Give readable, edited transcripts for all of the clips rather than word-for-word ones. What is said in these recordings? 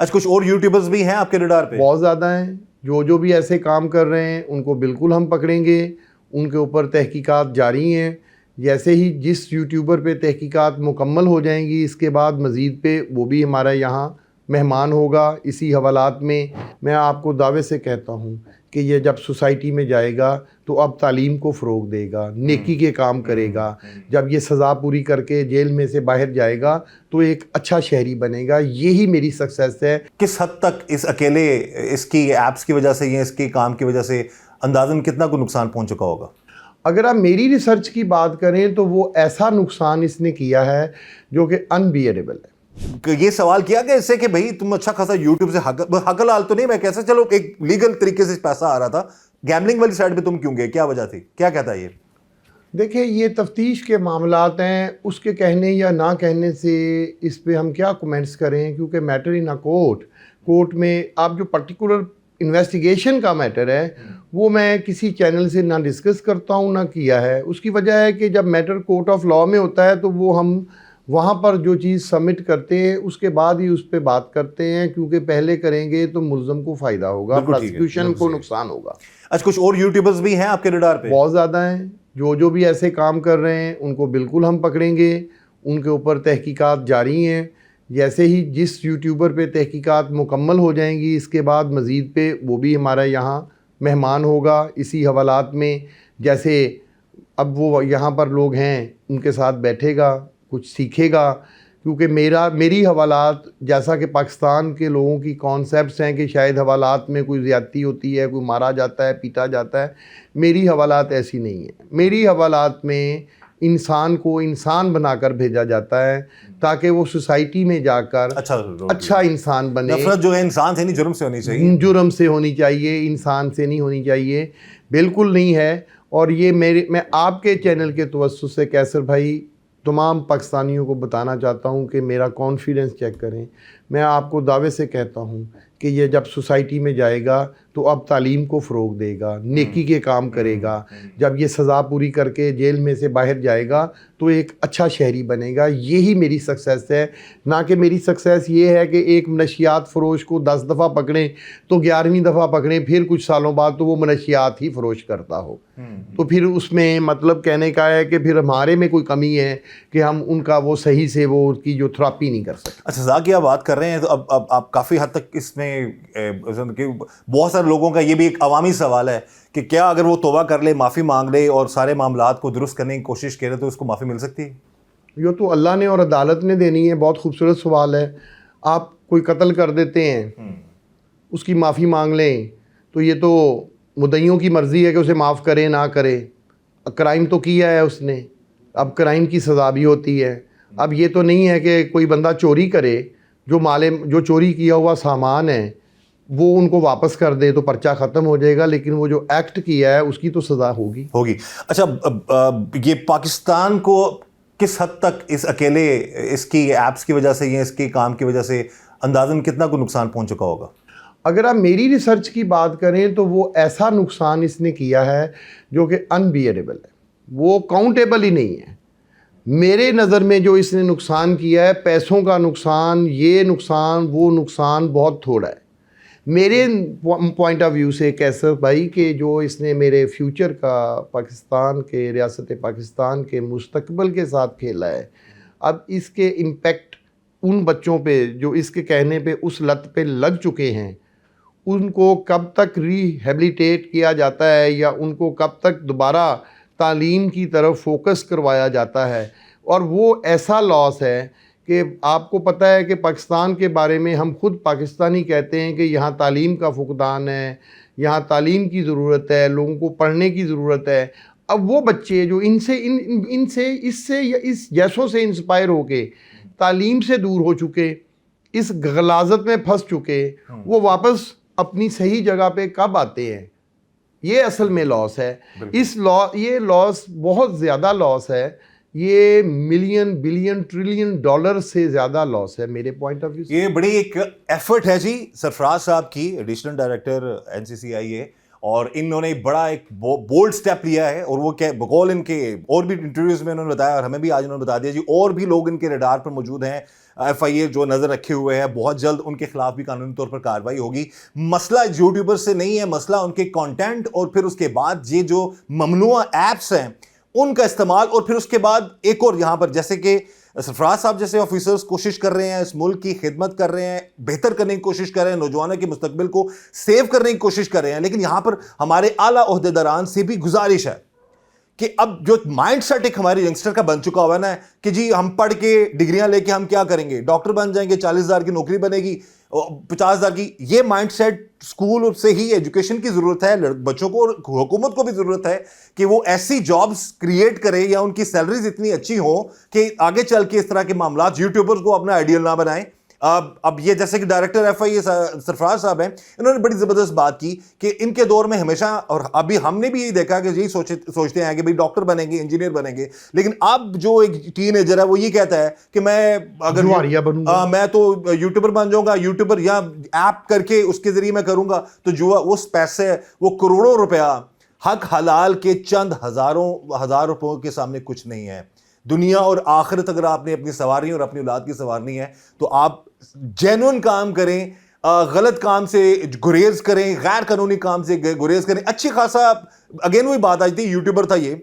اچھا کچھ اور یوٹیوبرز بھی ہیں آپ کے ریڈار پہ؟ بہت زیادہ ہیں جو بھی ایسے کام کر رہے ہیں ان کو بالکل ہم پکڑیں گے، ان کے اوپر تحقیقات جاری ہیں. جیسے ہی جس یوٹیوبر پہ تحقیقات مکمل ہو جائیں گی اس کے بعد مزید پہ وہ بھی ہمارا یہاں مہمان ہوگا. اسی حوالات میں آپ کو دعوے سے کہتا ہوں کہ یہ جب سوسائٹی میں جائے گا تو اب تعلیم کو فروغ دے گا، نیکی کے کام کرے گا. جب یہ سزا پوری کر کے جیل میں سے باہر جائے گا تو ایک اچھا شہری بنے گا. یہی میری سکسیس ہے. کس حد تک اس اکیلے اس کی ایپس کی وجہ سے یا اس کے کام کی وجہ سے اندازاً کتنا کو نقصان پہنچ چکا ہوگا؟ اگر آپ میری ریسرچ کی بات کریں تو وہ ایسا نقصان اس نے کیا ہے جو کہ انبیئریبل ہے. یہ سوال کیا کہ اس سے کہ بھئی تم اچھا خاصا یوٹیوب سے حق حلال تو نہیں، میں کیسے چلو ایک لیگل طریقے سے پیسہ آ رہا تھا، گیملنگ والی سائڈ پہ تم کیوں گئے؟ کیا وجہ تھی؟ کیا کہتا ہے یہ؟ دیکھیں یہ تفتیش کے معاملات ہیں، اس کے کہنے یا نہ کہنے سے اس پہ ہم کیا کومنٹس کریں، کیونکہ میٹر ان کورٹ میں آپ جو پرٹیکولر انویسٹیگیشن کا میٹر ہے وہ میں کسی چینل سے نہ ڈسکس کرتا ہوں نہ کیا ہے. اس کی وجہ ہے کہ جب میٹر کورٹ آف لاء میں ہوتا ہے تو وہ ہم وہاں پر جو چیز سبمٹ کرتے ہیں اس کے بعد ہی اس پہ بات کرتے ہیں، کیونکہ پہلے کریں گے تو ملزم کو فائدہ ہوگا، پروسیکیوشن کو نقصان ہوگا. اچھا کچھ اور یوٹیوبرز بھی ہیں آپ کے ریڈار پہ؟ بہت زیادہ ہیں جو بھی ایسے کام کر رہے ہیں ان کو بالکل ہم پکڑیں گے، ان کے اوپر تحقیقات جاری ہیں. جیسے ہی جس یوٹیوبر پہ تحقیقات مکمل ہو جائیں گی اس کے بعد مزید پہ وہ بھی ہمارا یہاں مہمان ہوگا. اسی حوالات میں جیسے اب وہ یہاں پر لوگ ہیں ان کے ساتھ بیٹھے گا، کچھ سیکھے گا، کیونکہ میری حوالات جیسا کہ پاکستان کے لوگوں کی کانسیپٹس ہیں کہ شاید حوالات میں کوئی زیادتی ہوتی ہے، کوئی مارا جاتا ہے، پیٹا جاتا ہے. میری حوالات ایسی نہیں ہیں. میری حوالات میں انسان کو انسان بنا کر بھیجا جاتا ہے تاکہ وہ سوسائٹی میں جا کر اچھا انسان بنے. نفرت جو ہے انسان سے نہیں جرم سے ہونی چاہیے. جرم سے ہونی چاہیے، انسان سے نہیں ہونی چاہیے. بالکل نہیں ہے. اور یہ میں آپ کے چینل کے توسط سے کیسر بھائی تمام پاکستانیوں کو بتانا چاہتا ہوں کہ میرا کانفیڈنس چیک کریں. میں آپ کو دعوے سے کہتا ہوں کہ یہ جب سوسائٹی میں جائے گا تو اب تعلیم کو فروغ دے گا، نیکی کے کام کرے گا. جب یہ سزا پوری کر کے جیل میں سے باہر جائے گا تو ایک اچھا شہری بنے گا. یہی میری سکسیس ہے. نہ کہ میری سکسیس یہ ہے کہ ایک منشیات فروش کو 10 دفعہ پکڑیں تو 11ویں دفعہ پکڑیں، پھر کچھ سالوں بعد تو وہ منشیات ہی فروش کرتا ہو. تو پھر اس میں مطلب کہنے کا ہے کہ پھر ہمارے میں کوئی کمی ہے کہ ہم ان کا وہ صحیح سے وہ اس کی جو تھراپی نہیں کر سکتے. اچھا سزا کی آپ بات کر رہے ہیں تو اب آپ کافی حد تک اس میں بہت سارے لوگوں کا یہ بھی ایک عوامی سوال ہے کہ کیا اگر وہ توبہ کر لے، معافی مانگ لے اور سارے معاملات کو درست کرنے کی کوشش کرے تو اس کو معافی مل سکتی ہے؟ یہ تو اللہ نے اور عدالت نے دینی ہے. بہت خوبصورت سوال ہے. آپ کوئی قتل کر دیتے ہیں، اس کی معافی مانگ لیں تو یہ تو مدعیوں کی مرضی ہے کہ اسے معاف کرے نہ کرے. کرائم تو کیا ہے اس نے، اب کرائم کی سزا بھی ہوتی ہے. اب یہ تو نہیں ہے کہ کوئی بندہ چوری کرے، جو چوری کیا ہوا سامان ہے وہ ان کو واپس کر دے تو پرچہ ختم ہو جائے گا، لیکن وہ جو ایکٹ کیا ہے اس کی تو سزا ہوگی. اچھا یہ پاکستان کو کس حد تک اس اکیلے اس کی ایپس کی وجہ سے یا اس کے کام کی وجہ سے اندازاً کتنا کو نقصان پہنچ چکا ہوگا؟ اگر آپ میری ریسرچ کی بات کریں تو وہ ایسا نقصان اس نے کیا ہے جو کہ انبیئریبل ہے، وہ کاؤنٹیبل ہی نہیں ہے. میرے نظر میں جو اس نے نقصان کیا ہے، پیسوں کا نقصان، یہ نقصان وہ نقصان بہت تھوڑا ہے میرے پوائنٹ آف ویو سے کیسر بھائی، کہ جو اس نے میرے فیوچر کا، پاکستان کے، ریاست پاکستان کے مستقبل کے ساتھ کھیلا ہے. اب اس کے امپیکٹ ان بچوں پہ جو اس کے کہنے پہ اس لت پہ لگ چکے ہیں، ان کو کب تک ریہیبلیٹیٹ کیا جاتا ہے یا ان کو کب تک دوبارہ تعلیم کی طرف فوکس کروایا جاتا ہے. اور وہ ایسا لاس ہے کہ آپ کو پتہ ہے کہ پاکستان کے بارے میں ہم خود پاکستانی کہتے ہیں کہ یہاں تعلیم کا فقدان ہے، یہاں تعلیم کی ضرورت ہے، لوگوں کو پڑھنے کی ضرورت ہے. اب وہ بچے جو ان سے اس سے یا اس جیسوں سے انسپائر ہو کے تعلیم سے دور ہو چکے، اس غلاظت میں پھنس چکے، وہ واپس اپنی صحیح جگہ پہ کب آتے ہیں؟ یہ اصل میں لاس ہے. یہ لاس بہت زیادہ لاس ہے. یہ ملین بلین ٹریلین ڈالر سے زیادہ لاس ہے میرے پوائنٹ آف ویو سے. یہ بڑی ایک ایفرٹ ہے جی سرفراز صاحب کی، ایڈیشنل ڈائریکٹر NCCIA، اور انہوں نے بڑا ایک بولڈ سٹیپ لیا ہے. اور وہ کہ بقول ان کے اور بھی انٹرویوز میں انہوں نے بتایا اور ہمیں بھی آج انہوں نے بتا دیا جی، اور بھی لوگ ان کے ریڈار پر موجود ہیں FIA جو نظر رکھے ہوئے ہیں, بہت جلد ان کے خلاف بھی قانونی طور پر کارروائی ہوگی. مسئلہ یوٹیوبر سے نہیں ہے, مسئلہ ان کے کانٹینٹ اور پھر اس کے بعد یہ جو ممنوع ایپس ہیں ان کا استعمال, اور پھر اس کے بعد ایک اور یہاں پر جیسے کہ سرفراز صاحب جیسے آفیسرز کوشش کر رہے ہیں, اس ملک کی خدمت کر رہے ہیں, بہتر کرنے کی کوشش کر رہے ہیں, نوجوانوں کے مستقبل کو سیو کرنے کی کوشش کر رہے ہیں, لیکن یہاں پر ہمارے اعلیٰ عہدیداران سے بھی گزارش ہے کہ اب جو مائنڈ سیٹ ایک ہمارے ینگسٹر کا بن چکا ہوا ہے نا کہ جی ہم پڑھ کے ڈگریاں لے کے ہم کیا کریں گے, ڈاکٹر بن جائیں گے, 40,000 کی نوکری بنے گی, 50,000 کی, یہ مائنڈ سیٹ اسکول سے ہی ایجوکیشن کی ضرورت ہے, بچوں کو اور حکومت کو بھی ضرورت ہے کہ وہ ایسی جابز کریٹ کرے یا ان کی سیلریز اتنی اچھی ہوں کہ آگے چل کے اس طرح کے معاملات یوٹیوبرز کو اپنا آئیڈیل نہ بنائیں. اب یہ جیسے کہ ڈائریکٹر FIA سرفراز صاحب ہیں, انہوں نے بڑی زبردست بات کی کہ ان کے دور میں ہمیشہ, اور ابھی ہم نے بھی یہی دیکھا کہ یہی سوچتے ہیں کہ بھئی ڈاکٹر بنیں گے, انجینئر بنیں گے, لیکن اب جو ایک ٹین ایجر ہے وہ یہ کہتا ہے کہ میں اگر میں تو یوٹیوبر بن جاؤں گا, یوٹیوبر یا ایپ کر کے اس کے ذریعے میں کروں گا تو جو اس پیسے وہ کروڑوں روپیہ حق حلال کے چند ہزار روپوں کے سامنے کچھ نہیں ہے. دنیا اور آخرت اگر آپ نے اپنی سواری اور اپنی اولاد کی سوارنی ہے تو آپ جینون کام کریں, غلط کام سے گریز کریں, غیر قانونی کام سے گریز کریں. اچھی خاصا اگین وہی بات آئی تھی, یوٹیوبر تھا یہ,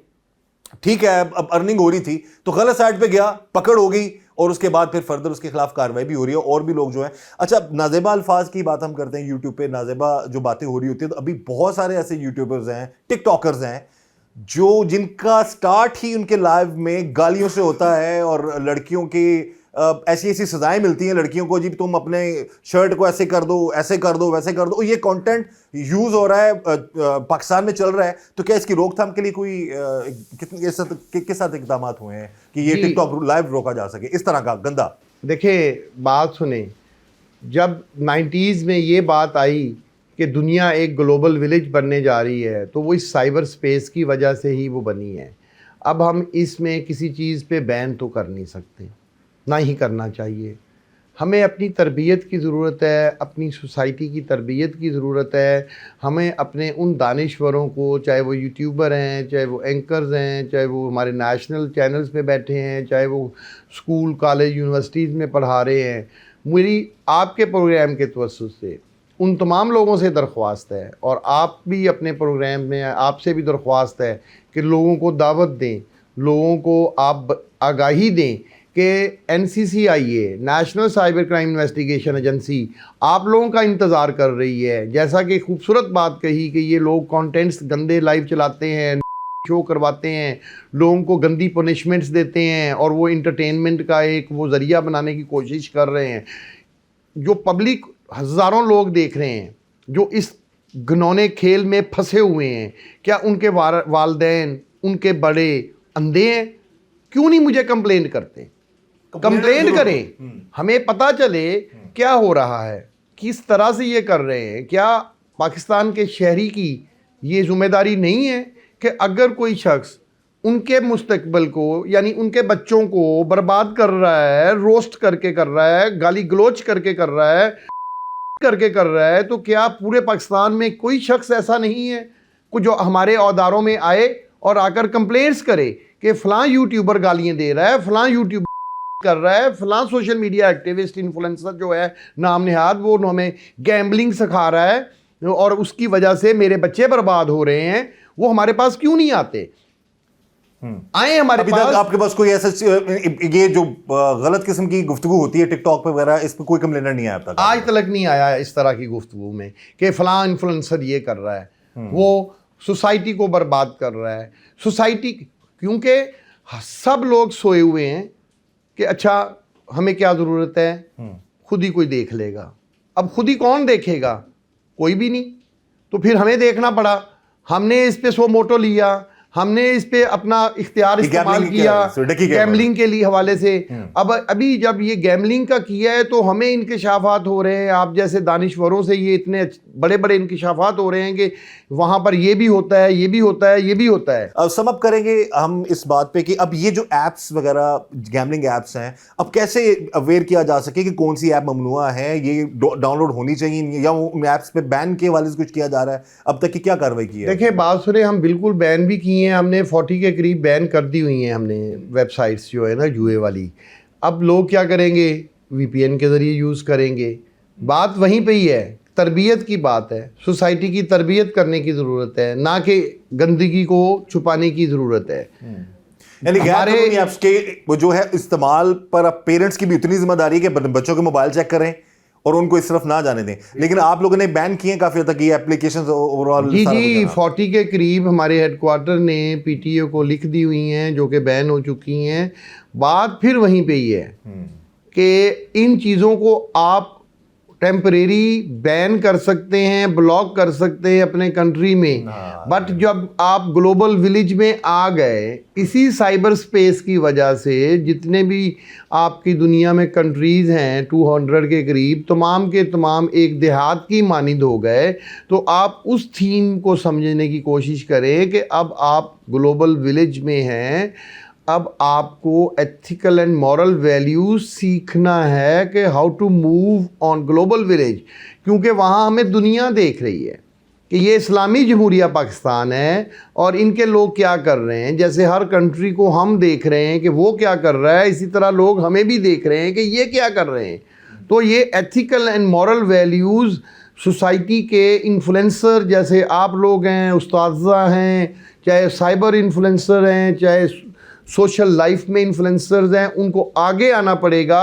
ٹھیک ہے, اب ارننگ ہو رہی تھی تو غلط سائٹ پہ گیا, پکڑ ہو گئی, اور اس کے بعد پھر فردر اس کے خلاف کارروائی بھی ہو رہی ہے, اور بھی لوگ جو ہیں. اچھا, نازیبا الفاظ کی بات ہم کرتے ہیں یوٹیوب پہ, نازیبا جو باتیں ہو رہی ہوتی ہیں, تو ابھی بہت سارے ایسے یوٹیوبرز ہیں, ٹک ٹاکرز ہیں, جن کا سٹارٹ ہی ان کے لائیو میں گالیوں سے ہوتا ہے, اور لڑکیوں کی ایسی سزائیں ملتی ہیں لڑکیوں کو, جی تم اپنے شرٹ کو ایسے کر دو, ایسے کر دو, ویسے کر دو. یہ کانٹینٹ یوز ہو رہا ہے, پاکستان میں چل رہا ہے, تو کیا اس کی روک تھام کے لیے کوئی کس حد اقدامات ہوئے ہیں کہ یہ ٹک ٹاک لائیو روکا جا سکے اس طرح کا گندا؟ دیکھیں بات سنیں, جب 90s میں یہ بات آئی کہ دنیا ایک گلوبل ولیج بننے جا رہی ہے تو وہ اس سائبر سپیس کی وجہ سے ہی وہ بنی ہے. اب ہم اس میں کسی چیز پہ بین تو کر نہیں سکتے, نہ ہی کرنا چاہیے. ہمیں اپنی تربیت کی ضرورت ہے, اپنی سوسائٹی کی تربیت کی ضرورت ہے. ہمیں اپنے ان دانشوروں کو, چاہے وہ یوٹیوبر ہیں, چاہے وہ اینکرز ہیں, چاہے وہ ہمارے نیشنل چینلز پہ بیٹھے ہیں, چاہے وہ اسکول کالج یونیورسٹیز میں پڑھا رہے ہیں, میری آپ کے پروگرام کے توسط سے ان تمام لوگوں سے درخواست ہے, اور آپ بھی اپنے پروگرام میں آپ سے بھی درخواست ہے کہ لوگوں کو دعوت دیں, لوگوں کو آپ آگاہی دیں کہ NCCIA national cyber crime investigation agency آپ لوگوں کا انتظار کر رہی ہے. جیسا کہ خوبصورت بات کہی کہ یہ لوگ کانٹینٹس گندے لائیو چلاتے ہیں, شو کرواتے ہیں, لوگوں کو گندی پنشمنٹس دیتے ہیں, اور وہ انٹرٹینمنٹ کا ایک وہ ذریعہ بنانے کی کوشش کر رہے ہیں. جو پبلک ہزاروں لوگ دیکھ رہے ہیں جو اس گھنونے کھیل میں پھنسے ہوئے ہیں, کیا ان کے والدین, ان کے بڑے اندھے ہیں؟ کیوں نہیں مجھے کمپلینٹ کرتے؟ کمپلینٹ کریں, ہمیں پتہ چلے کیا ہو رہا ہے, کس طرح سے یہ کر رہے ہیں. کیا پاکستان کے شہری کی یہ ذمہ داری نہیں ہے کہ اگر کوئی شخص ان کے مستقبل کو, یعنی ان کے بچوں کو برباد کر رہا ہے, روسٹ کر کے کر رہا ہے, گالی گلوچ کر کے کر رہا ہے, کر رہا ہے, تو کیا پورے پاکستان میں کوئی شخص ایسا نہیں ہے جو ہمارے عہداروں میں آئے اور آ کر کمپلینٹس کرے کہ فلاں یوٹیوبر گالیاں دے رہا ہے, فلاں یوٹیوبر کر رہا ہے, فلاں سوشل میڈیا ایکٹیوسٹ انفلوئنسر جو ہے نام نہاد وہ ہمیں گیمبلنگ سکھا رہا ہے, اور اس کی وجہ سے میرے بچے برباد ہو رہے ہیں, وہ ہمارے پاس کیوں نہیں آتے؟ آئے ہمارے پاس. آپ کے پاس کوئی ایسا یہ جو غلط قسم کی گفتگو ہوتی ہے ٹک ٹاک پہ وغیرہ, اس پہ کوئی کمپلینٹ نہیں آیا آج تک نہیں آیا اس طرح کی گفتگو میں کہ فلاں انفلوئنسر یہ کر رہا ہے, وہ سوسائٹی کو برباد کر رہا ہے. سوسائٹی, کیونکہ سب لوگ سوئے ہوئے ہیں کہ اچھا ہمیں کیا ضرورت ہے, خود ہی کوئی دیکھ لے گا. اب خود ہی کون دیکھے گا؟ کوئی بھی نہیں. تو پھر ہمیں دیکھنا پڑا, ہم نے اس پہ سو موٹو لیا, ہم نے اس پہ اپنا اختیار استعمال کیا گیملنگ کے لیے حوالے سے. اب ابھی جب یہ گیملنگ کا کیا ہے تو ہمیں انکشافات ہو رہے ہیں, آپ جیسے دانشوروں سے یہ اتنے بڑے بڑے انکشافات ہو رہے ہیں کہ وہاں پر یہ بھی ہوتا ہے, یہ بھی ہوتا ہے, یہ بھی ہوتا ہے. اب سم اپ کریں گے ہم اس بات پہ کہ اب یہ جو ایپس وغیرہ گیملنگ ایپس ہیں, اب کیسے اویئر کیا جا سکے کہ کون سی ایپ ممنوع ہے, یہ ڈاؤن لوڈ ہونی چاہیے, یا وہ ایپس پہ بین کے والے سے کچھ کیا جا رہا ہے؟ اب تک کی کیا کارروائی کی ہے؟ دیکھیں بات سنیں, ہم بالکل بین بھی کیے ہیں, ہم نے 40 کے قریب بین کر دی ہوئی ہیں ہم نے ویب سائٹس جو ہے نا جوئے والی. اب لوگ کیا کریں گے, VPN کے ذریعے یوز کریں گے. بات وہیں پہ ہی ہے, تربیت کی بات ہے. سوسائٹی کی تربیت کرنے کی ضرورت ہے, نہ کہ گندگی کو چھپانے کی ضرورت ہے. یعنی غیر قانونی ایپس کے وہ جو ہے استعمال پر اب پیرنٹس کی بھی اتنی ذمہ داری ہے کہ بچوں کے موبائل چیک کریں اور ان کو اس طرف نہ جانے دیں. لیکن آپ لوگوں نے بین کیے ہیں کافی حد تک یہ اپلیکیشنز اوور آل. جی 40 کے قریب ہمارے ہیڈ کوارٹر نے PTO کو لکھ دی ہوئی ہیں جو کہ بین ہو چکی ہیں. بات پھر وہیں پہ ہی ہے کہ ان چیزوں کو آپ ٹیمپریری بین کر سکتے ہیں, بلاک کر سکتے ہیں اپنے کنٹری میں, بٹ جب آپ گلوبل ولیج میں آ گئے, اسی سائبر سپیس کی وجہ سے جتنے بھی آپ کی دنیا میں کنٹریز ہیں 200 کے قریب, تمام کے تمام ایک دیہات کی مانند ہو گئے. تو آپ اس تھیم کو سمجھنے کی کوشش کریں کہ اب آپ گلوبل ولیج میں ہیں, اب آپ کو ایتھیکل اینڈ مورل ویلیوز سیکھنا ہے کہ how to move on global village, کیونکہ وہاں ہمیں دنیا دیکھ رہی ہے کہ یہ اسلامی جمہوریہ پاکستان ہے اور ان کے لوگ کیا کر رہے ہیں. جیسے ہر کنٹری کو ہم دیکھ رہے ہیں کہ وہ کیا کر رہا ہے, اسی طرح لوگ ہمیں بھی دیکھ رہے ہیں کہ یہ کیا کر رہے ہیں. تو یہ ethical and moral values society کے انفلوئنسر جیسے آپ لوگ ہیں, اساتذہ ہیں, چاہے سائبر انفلوئنسر ہیں, چاہے سوشل لائف میں انفلوئنسرز ہیں, ان کو آگے آنا پڑے گا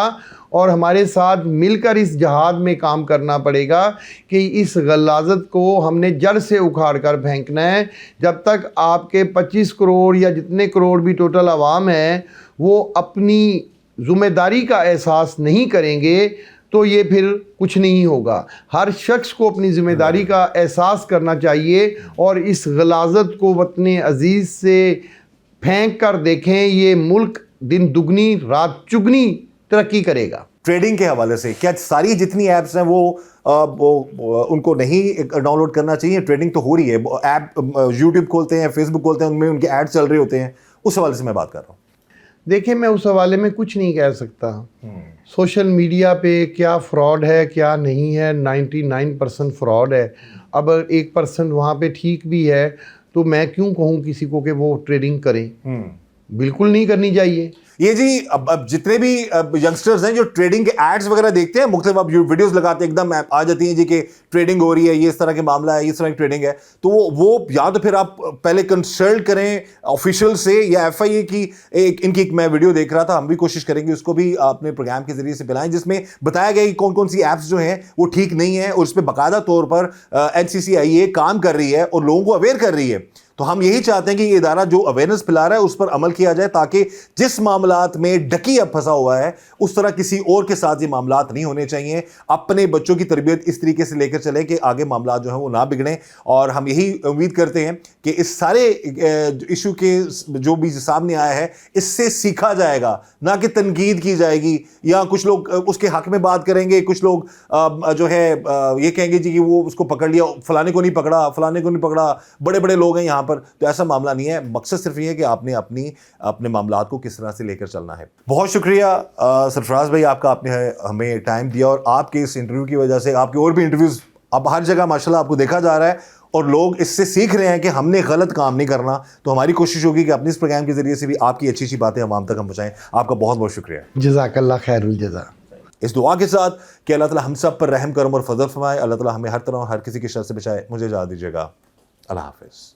اور ہمارے ساتھ مل کر اس جہاد میں کام کرنا پڑے گا کہ اس غلاظت کو ہم نے جڑ سے اکھاڑ کر پھینکنا ہے. جب تک آپ کے 25 کروڑ یا جتنے کروڑ بھی ٹوٹل عوام ہیں وہ اپنی ذمہ داری کا احساس نہیں کریں گے تو یہ پھر کچھ نہیں ہوگا. ہر شخص کو اپنی ذمہ داری کا احساس کرنا چاہیے اور اس غلاظت کو وطن عزیز سے پھینک کر دیکھیں. یہ ملک دن دگنی رات چگنی ترقی کرے گا. ٹریڈنگ کے حوالے سے کیا ساری جتنی ایپس ہیں وہ ان کو نہیں ڈاؤن لوڈ کرنا چاہیے؟ ٹریڈنگ تو ہو رہی ہے, ایپ یوٹیوب کھولتے ہیں, فیس بک کھولتے ہیں, ان میں ان کے ایڈ چل رہے ہوتے ہیں, اس حوالے سے میں بات کر رہا ہوں. دیکھیں میں اس حوالے میں کچھ نہیں کہہ سکتا. سوشل میڈیا پہ کیا فراڈ ہے کیا نہیں ہے, 99% فراڈ ہے. اب 1% وہاں پہ ٹھیک بھی ہے تو میں کیوں کہوں کسی کو کہ وہ ٹریڈنگ کریں؟ بالکل نہیں کرنی چاہیے. یہ جی اب جتنے بھی ینگسٹرز ہیں جو ٹریڈنگ کے ایڈز وغیرہ دیکھتے ہیں, مختلف اب ویڈیوز لگاتے ہیں, ایک دم آ جاتی ہیں جی کہ ٹریڈنگ ہو رہی ہے, یہ اس طرح کے معاملہ ہے, اس طرح کی ٹریڈنگ ہے, تو وہ یا تو پھر آپ پہلے کنسلٹ کریں آفیشیل سے یا FIA کی ان کی ایک میں ویڈیو دیکھ رہا تھا, ہم بھی کوشش کریں گے اس کو بھی اپنے پروگرام کے ذریعے سے پلائیں, جس میں بتایا گیا کہ کون کون سی ایپس جو ہیں وہ ٹھیک نہیں ہیں اور اس پہ باقاعدہ طور پر NCCIA کام کر رہی ہے اور لوگوں کو اویئر کر رہی ہے. تو ہم یہی چاہتے ہیں کہ یہ ادارہ جو اویئرنیس پھیلا رہا ہے اس پر عمل کیا جائے تاکہ جس معاملات میں ڈکی اب پھنسا ہوا ہے اس طرح کسی اور کے ساتھ یہ معاملات نہیں ہونے چاہیے. اپنے بچوں کی تربیت اس طریقے سے لے کر چلیں کہ آگے معاملات جو ہیں وہ نہ بگڑیں, اور ہم یہی امید کرتے ہیں کہ اس سارے ایشو کے جو بھی سامنے آیا ہے اس سے سیکھا جائے گا, نہ کہ تنقید کی جائے گی یا کچھ لوگ اس کے حق میں بات کریں گے, کچھ لوگ جو ہے یہ کہیں گے جی کہ وہ اس کو پکڑ لیا, فلانے کو نہیں پکڑا, فلانے کو نہیں پکڑا, بڑے بڑے لوگ ہیں یہاں پر. تو ایسا معاملہ نہیں ہے, مقصد صرف یہ ہے کہ آپ نے اپنے معاملات کو کس طرح سے لے کر چلنا ہے. بہت شکریہ سرفراز بھائی آپ کا, آپ نے ہمیں ٹائم دیا, اور آپ کے اس انٹرویو کی وجہ سے آپ کے اور بھی انٹرویوز اب ہر جگہ ماشاءاللہ آپ کو دیکھا جا رہا ہے اور لوگ اس سے سیکھ رہے ہیں کہ ہم نے غلط کام نہیں کرنا. تو ہماری کوشش ہوگی کہ اپنے اس پروگرام کے ذریعے سے بھی آپ کی اچھی اچھی باتیں عوام تک ہم پہنچائیں. آپ کا بہت بہت شکریہ. جزاک اللہ خیر الجزا. اس دعا کے ساتھ کہ اللہ تعالیٰ ہم سب پر رحم کرم اور فضل فرمائے, اللہ تعالیٰ ہمیں ہر طرح ہر کسی کی شر سے بچائے. مجھے اجازت دیجیے گا. اللہ حافظ.